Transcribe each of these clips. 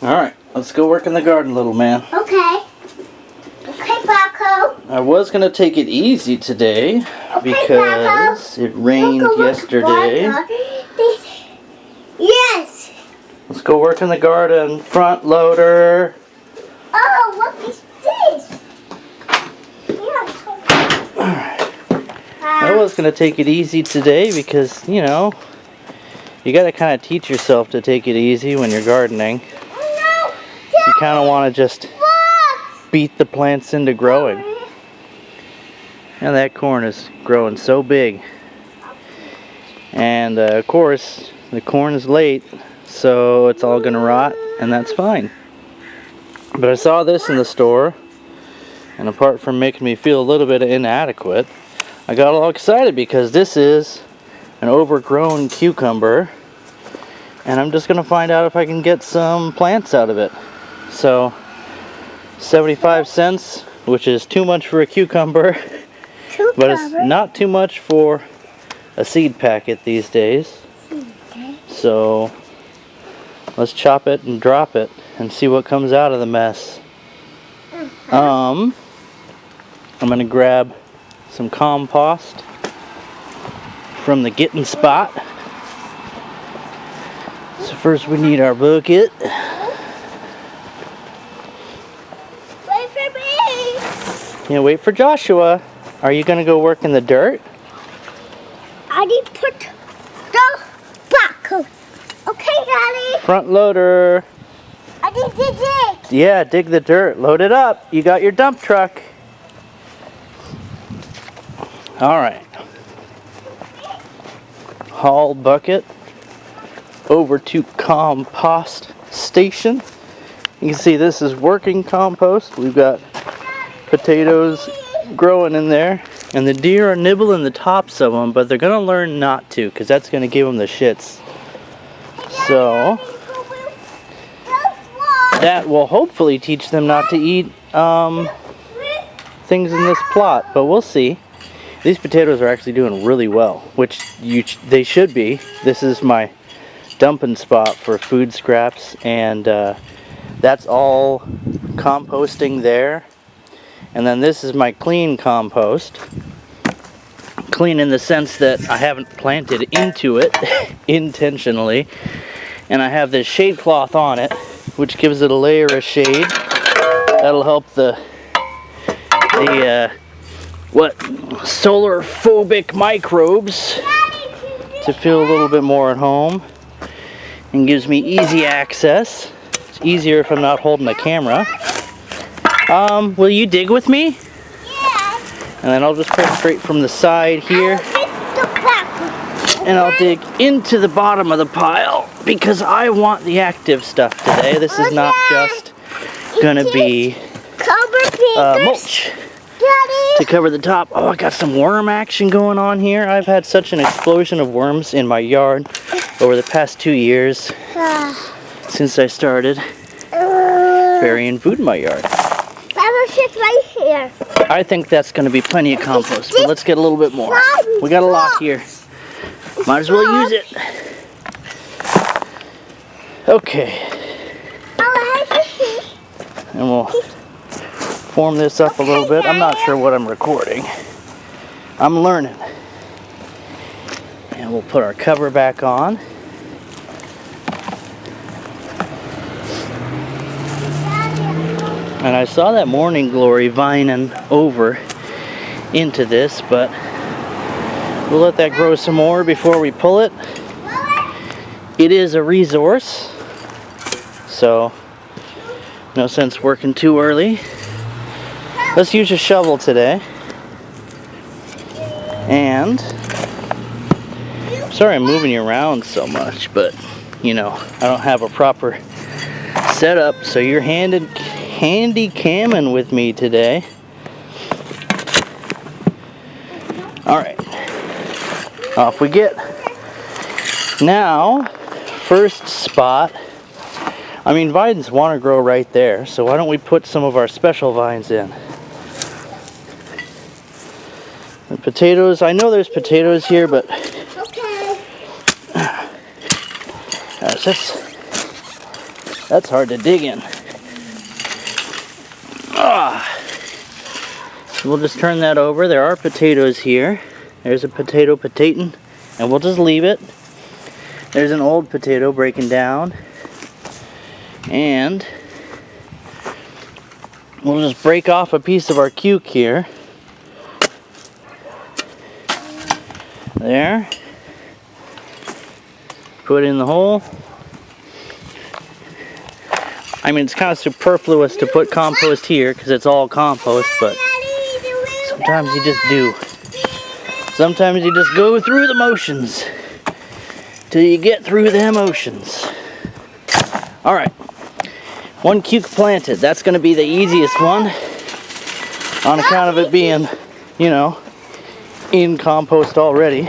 Alright, let's go work in the garden, little man. Okay. Okay, Paco. I was going to take it easy today because it rained yesterday. Yes. Let's go work in the garden. Front loader. Oh, what is this? Alright. I was going to take it easy today because, you know, you got to kind of teach yourself to take it easy when you're gardening. You kind of want to just beat the plants into growing. And that corn is growing so big. And of course, the corn is late, so it's all going to rot, and that's fine. But I saw this in the store, and apart from making me feel a little bit inadequate, I got all excited because this is an overgrown cucumber, and I'm just going to find out if I can get some plants out of it. So 75 cents, which is too much for a cucumber, but it's not too much for a seed packet these days. So let's chop it and drop it and see what comes out of the mess. I'm gonna grab some compost from the Getting Spot. So first we need our bucket. Wait for me. Yeah, wait for Joshua. Are you gonna go work in the dirt? I need to put the back. Okay, Daddy. Front loader. I need to dig. Yeah, dig the dirt. Load it up. You got your dump truck. Alright. Haul bucket over to compost station. You can see this is working compost. We've got potatoes growing in there. And the deer are nibbling the tops of them, but they're going to learn not to because that's going to give them the shits. So that will hopefully teach them not to eat things in this plot, but we'll see. These potatoes are actually doing really well, which they should be. This is my dumping spot for food scraps, and that's all composting there. And then this is my clean compost. Clean in the sense that I haven't planted into it intentionally. And I have this shade cloth on it, which gives it a layer of shade. That'll help the solar phobic microbes to feel a little bit more at home, and gives me easy access. It's easier if I'm not holding the camera. Will you dig with me? Yeah. And then I'll just put straight from the side here. And I'll dig into the bottom of the pile because I want the active stuff today. This is not just gonna be mulch to cover the top. Oh, I got some worm action going on here. I've had such an explosion of worms in my yard over the past 2 years since I started burying food in my yard. Right here. I think that's going to be plenty of compost, but let's get a little bit more. We got a lot here. Might as well use it. Okay. And we'll form this up a little bit. I'm not sure what I'm recording. I'm learning. And we'll put our cover back on. And I saw that morning glory vining over into this, but we'll let that grow some more before we pull it. It is a resource, so no sense working too early. Let's use a shovel today. And sorry I'm moving you around so much, but you know, I don't have a proper setup, so you're handy camming with me today. Alright, off we get. Now, first spot, I mean, vines want to grow right there, so why don't we put some of our special vines in. The potatoes, I know there's potatoes here, but Okay. let's That's hard to dig in. We'll just turn that over. There are potatoes here. There's a potato potatin, and we'll just leave it. There's an old potato breaking down. And we'll just break off a piece of our cuke here. There. Put it in the hole. I mean, it's kind of superfluous to put compost here because it's all compost, but sometimes you just do. Sometimes you just go through the motions till you get through the emotions. All right, one cuke planted. That's going to be the easiest one on account of it being, you know, in compost already.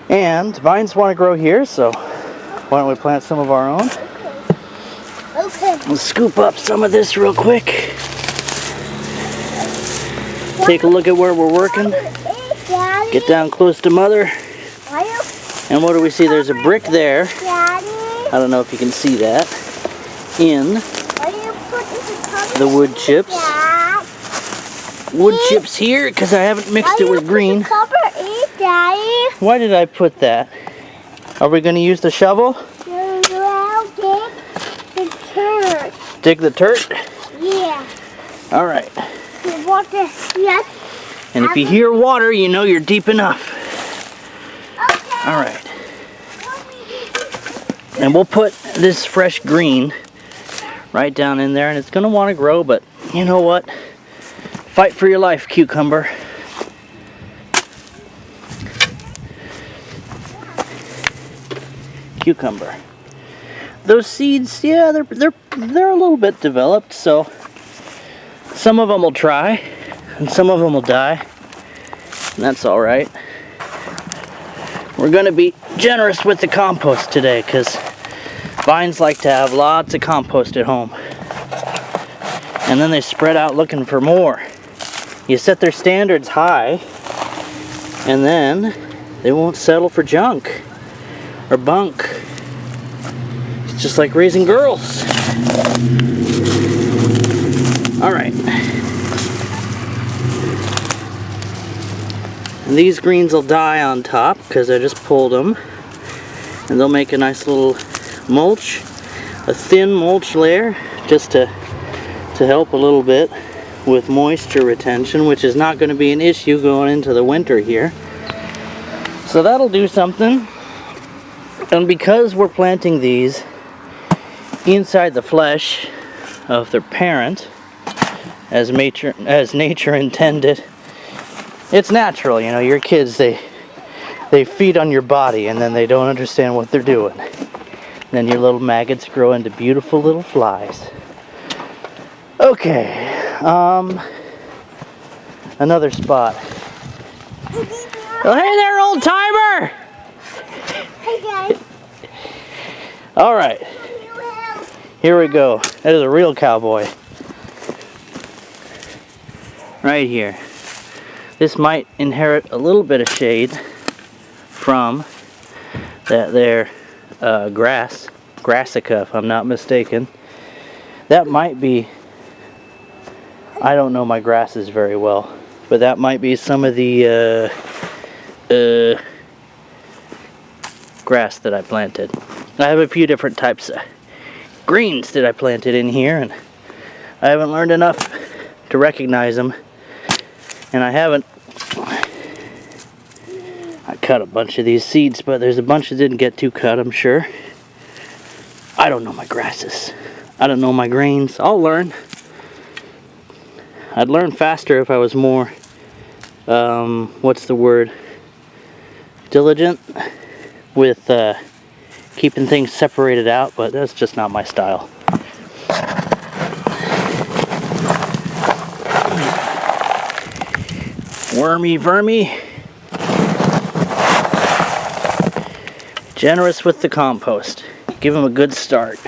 And vines want to grow here, so why don't we plant some of our own? Okay. Let's scoop up some of this real quick. Take a look at where we're working. Daddy. Get down close to Mother. Are you? And what do we see? There's a brick there. Daddy. I don't know if you can see that. In Are you putting the wood chips. Dad? Wood chips here because I haven't mixed it with green. Cover it, Daddy. Why did I put that? Are we going to use the shovel? Well, dig the dirt. Dig the dirt? Yeah. All right. The water. Yes. And if you hear water, you know you're deep enough. Okay. All right. And we'll put this fresh green right down in there, and it's going to want to grow, but you know what? Fight for your life, cucumber. Cucumber. Those seeds, yeah, they're a little bit developed, so some of them will try, and some of them will die, and that's all right. We're going to be generous with the compost today, because vines like to have lots of compost at home, and then they spread out looking for more. You set their standards high, and then they won't settle for junk or bunk. It's just like raising girls. All right. And these greens will die on top because I just pulled them, and they'll make a nice little mulch, a thin mulch layer, just to help a little bit with moisture retention, which is not going to be an issue going into the winter here. So that'll do something. And because we're planting these inside the flesh of their parent, as nature intended, it's natural, you know. Your kids, they feed on your body, and then they don't understand what they're doing. And then your little maggots grow into beautiful little flies. Okay, another spot. Oh, hey there, old timer! Hey, guys. All right, here we go. That is a real cowboy. Right here. This might inherit a little bit of shade from that there Brassica, if I'm not mistaken. That might be, I don't know my grasses very well, but that might be some of the grass that I planted. I have a few different types of greens that I planted in here, and I haven't learned enough to recognize them. And I cut a bunch of these seeds, but there's a bunch that didn't get too cut, I'm sure. I don't know my grasses. I don't know my grains. I'll learn. I'd learn faster if I was more, what's the word? Diligent with keeping things separated out, but that's just not my style. Wormy vermy. Generous with the compost. Give them a good start.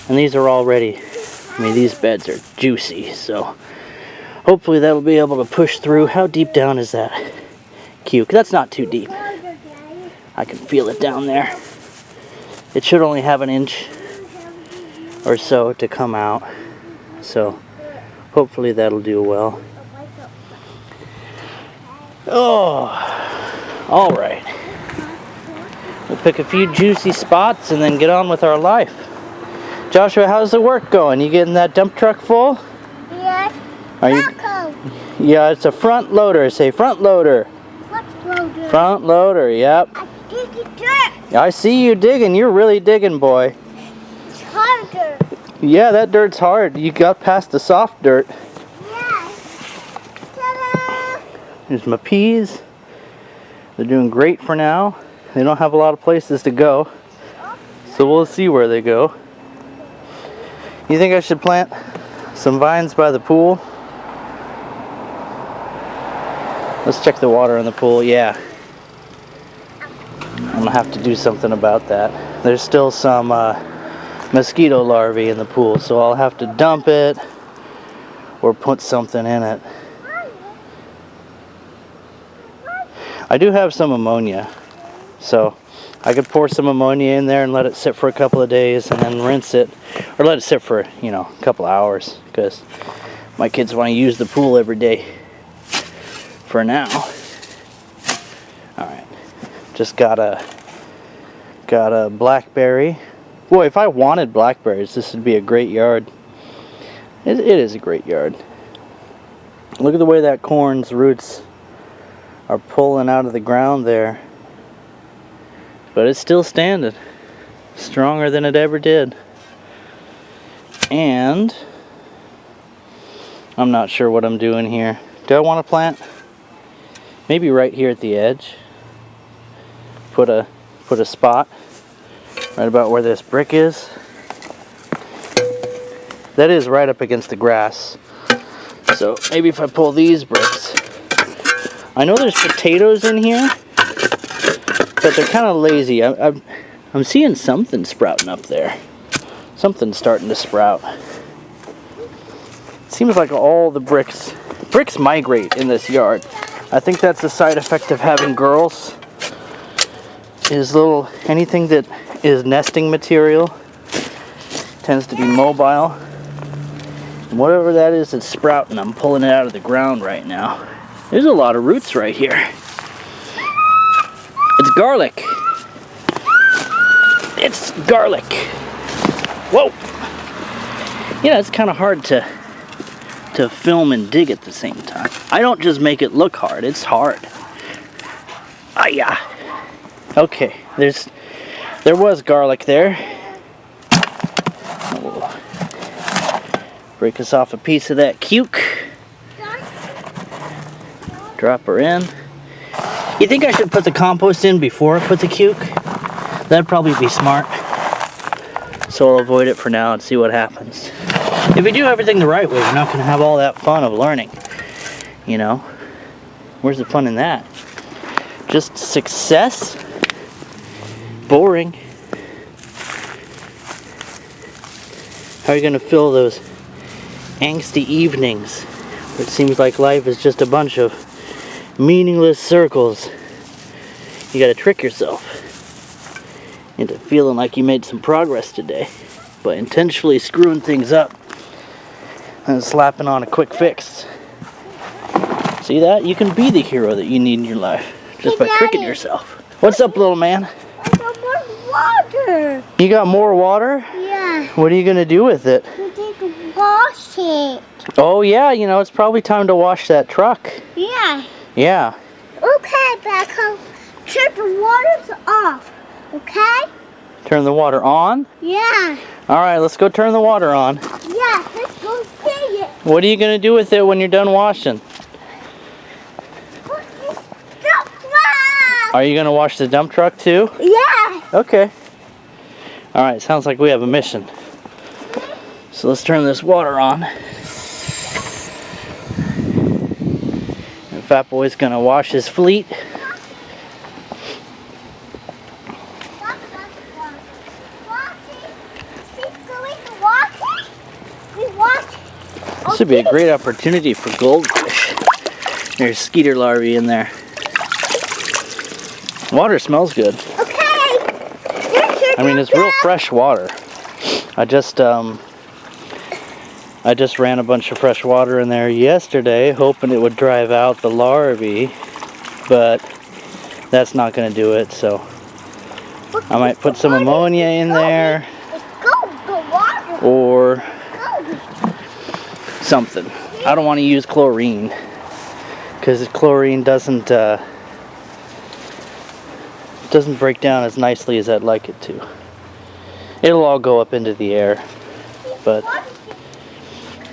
And these are already, I mean, these beds are juicy, so hopefully that'll be able to push through. How deep down is that cuke? That's not too deep. I can feel it down there. It should only have an inch or so to come out. So hopefully that'll do well. Oh, all right. We'll pick a few juicy spots and then get on with our life. Joshua, how's the work going? You getting that dump truck full? Yes. Are you? Yeah, it's a front loader. Say front loader. Front loader. Front loader, yep. I dig it dirt. I see you digging. You're really digging, boy. It's harder. Yeah, that dirt's hard. You got past the soft dirt. Yes. Ta-da! Here's my peas. They're doing great for now. They don't have a lot of places to go, so we'll see where they go. You think I should plant some vines by the pool? Let's check the water in the pool. Yeah. I'm gonna have to do something about that. There's still some mosquito larvae in the pool, so I'll have to dump it or put something in it. I do have some ammonia, so I could pour some ammonia in there and let it sit for a couple of days and then rinse it, or let it sit for, you know, a couple hours, because my kids want to use the pool every day for now. Alright, just got a blackberry. Boy, if I wanted blackberries, this would be a great yard. It is a great yard. Look at the way that corn's roots are pulling out of the ground there. But it's still standing. Stronger than it ever did. And I'm not sure what I'm doing here. Do I want to plant? Maybe right here at the edge. Put a spot right about where this brick is. That is right up against the grass. So maybe if I pull these bricks. I know there's potatoes in here, but they're kind of lazy. I'm seeing something sprouting up there. Something's starting to sprout. It seems like all the bricks migrate in this yard. I think that's a side effect of having girls. Anything that is nesting material tends to be mobile. And whatever that is that's sprouting, I'm pulling it out of the ground right now. There's a lot of roots right here. It's garlic. It's garlic. Whoa. You know, it's kind of hard to film and dig at the same time. I don't just make it look hard, it's hard. Ah-ya. Okay, there was garlic there. We'll break us off a piece of that cuke. Drop her in. You think I should put the compost in before I put the cuke? That'd probably be smart. So I'll avoid it for now and see what happens. If we do everything the right way, we're not going to have all that fun of learning. You know? Where's the fun in that? Just success? Boring. How are you going to fill those angsty evenings where it seems like life is just a bunch of meaningless circles? You got to trick yourself into feeling like you made some progress today by intentionally screwing things up and slapping on a quick fix. See that? You can be the hero that you need in your life just by tricking yourself. What's up, little man? I got more water. You got more water? Yeah. What are you going to do with it? We need to wash it. Oh yeah, you know, it's probably time to wash that truck. Yeah. Yeah. Okay, Becca. Turn the water off. Okay? Turn the water on? Yeah. Alright, let's go turn the water on. Yeah, let's go see it. What are you going to do with it when you're done washing? Put this stuff. Are you going to wash the dump truck too? Yeah. Okay. Alright, sounds like we have a mission. So let's turn this water on. And Fat Boy's going to wash his fleet. This would be a great opportunity for goldfish. There's skeeter larvae in there. Water smells good. Okay. Your turn I mean, it's real fresh water. I just ran a bunch of fresh water in there yesterday, hoping it would drive out the larvae, but that's not going to do it, so I might put some ammonia in there or something. I don't want to use chlorine because chlorine doesn't break down as nicely as I'd like it to. It'll all go up into the air, but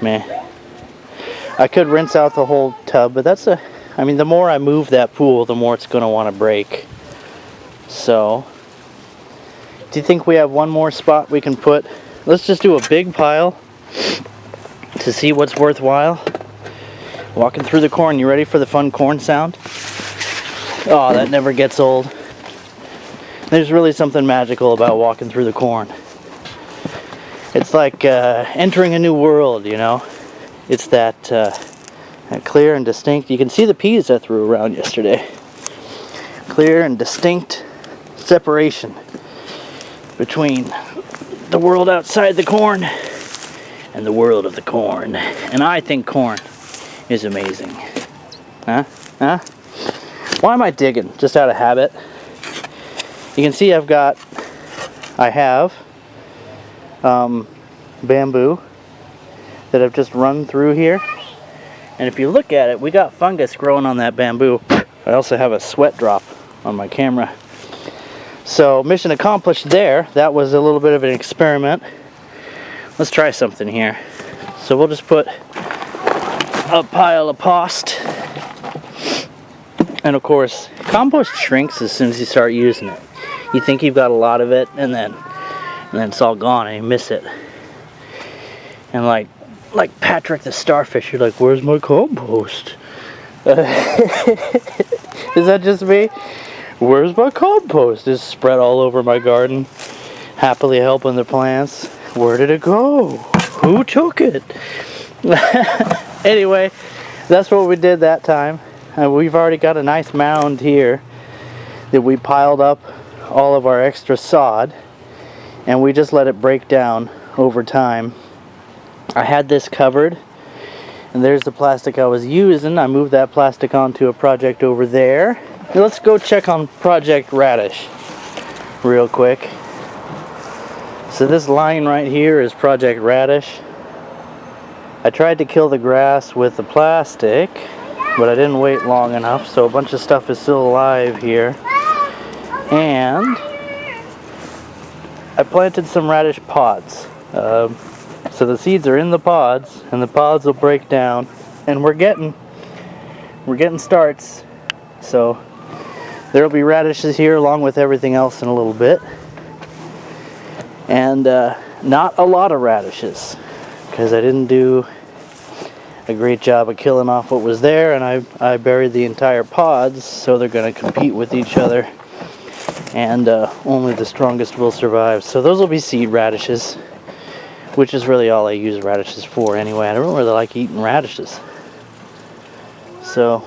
meh. I could rinse out the whole tub, but I mean, the more I move that pool, the more it's going to want to break. So, do you think we have one more spot we can put? Let's just do a big pile to see what's worthwhile. Walking through the corn. You ready for the fun corn sound? Oh, that never gets old. There's really something magical about walking through the corn. It's like entering a new world, you know? It's that clear and distinct. You can see the peas I threw around yesterday. Clear and distinct separation between the world outside the corn and the world of the corn. And I think corn is amazing. Huh? Why am I digging? Just out of habit. You can see I have bamboo that I've just run through here. And if you look at it, we got fungus growing on that bamboo. I also have a sweat drop on my camera. So mission accomplished there. That was a little bit of an experiment. Let's try something here. So we'll just put a pile of post. And of course, compost shrinks as soon as you start using it. You think you've got a lot of it, and then it's all gone and you miss it. And like Patrick the starfish, you're like, where's my compost? Is that just me? Where's my compost? It's spread all over my garden, happily helping the plants. Where did it go? Who took it? Anyway, that's what we did that time. We've already got a nice mound here that we piled up all of our extra sod, and we just let it break down over time. I had this covered, and there's the plastic I was using. I moved that plastic onto a project over there. Now let's go check on Project Radish real quick. So this line right here is Project Radish. I tried to kill the grass with the plastic, but I didn't wait long enough, so a bunch of stuff is still alive here. And I planted some radish pods. So the seeds are in the pods, and the pods will break down, and we're getting starts. So there'll be radishes here along with everything else in a little bit. And not a lot of radishes, because I didn't do a great job of killing off what was there, and I buried the entire pods, so they're going to compete with each other, and only the strongest will survive. So those will be seed radishes, which is really all I use radishes for anyway. I don't really like eating radishes. So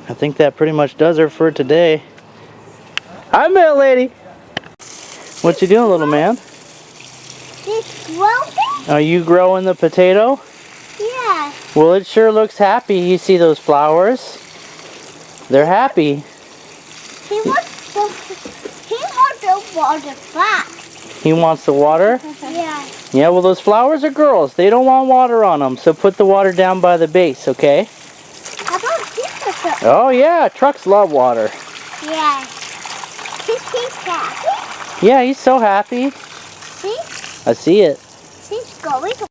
I think that pretty much does her for today. Hi, Mail Lady. What you doing, little man? It's growing? Are you growing the potato? Yeah. Well, it sure looks happy. You see those flowers? They're happy. He wants the water back. He wants the water? Yeah. Yeah, well, those flowers are girls. They don't want water on them, so put the water down by the base, okay? How about Jesus? Oh, yeah, trucks love water. Yeah. He's happy. Yeah, he's so happy. See? I see it. He's going.